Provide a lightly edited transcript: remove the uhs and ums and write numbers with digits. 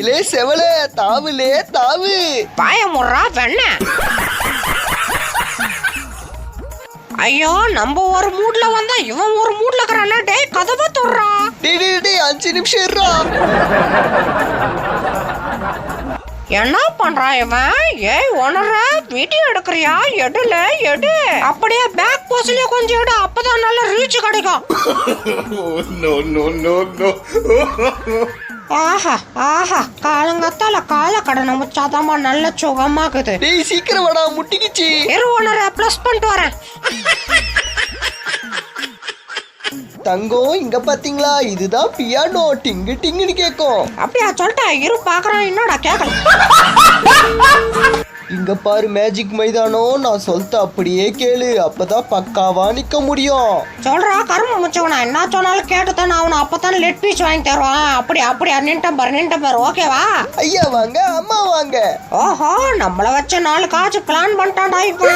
இலே செவலே தாவுலே தாவு. பாயமுறா வெண்ண. ஐயோ நம்ம ஒரு மூட்ல வந்தா இவன் ஒரு மூட்ல இருக்கறானே. டேய் கதவை தொடுறா. டேய் 5 நிமிஷம் இருடா. என்ன பண்றா இவன்? ஏய் உணர வீடியோ எடுக்கறியா? எடுல எடு. அப்படியே பேக் போஸ்லயே கொஞ்சம் எடு, அப்பதான் நல்ல ரீச் கிடைக்கும். ஆஹா ஆஹா, காலங்கத்தால கால கடனை முச்சாதாமா நல்ல சுகமாக்குது. டேய் சீக்கிரம் வாடா, முட்டிக்கிச்சு. இரு உணர ப்ளஸ் பண்ணிட்டு வரேன். தங்கம் இங்க பாத்தீங்களா, இதுதான் பியானோ. டிங்கு டிங்குன்னு கேக்கும். அப்படியா சொல்லிட்டா? இரு பாக்குறான். என்னடா கேட்கல. இங்க பாரு மேஜிக் மைதானம், நான் சொல்லிட்ட அப்படியே கேளு, அப்பதான் பக்காவா நிக்க முடியும். சொல்றா கரும முச்சவனா, என்ன சொன்னாலும் கேட்டுதான் அவனை. அப்பதான் லெட் பீச் வாங்கி தருவான். அப்படியா நின்ட்ட பாரு. ஓகேவா? ஐயா வாங்க, அம்மா வாங்க. ஓஹோ, நம்மள வச்ச 4 காசு பிளான் பண்ணிட்டான்டா இப்ப.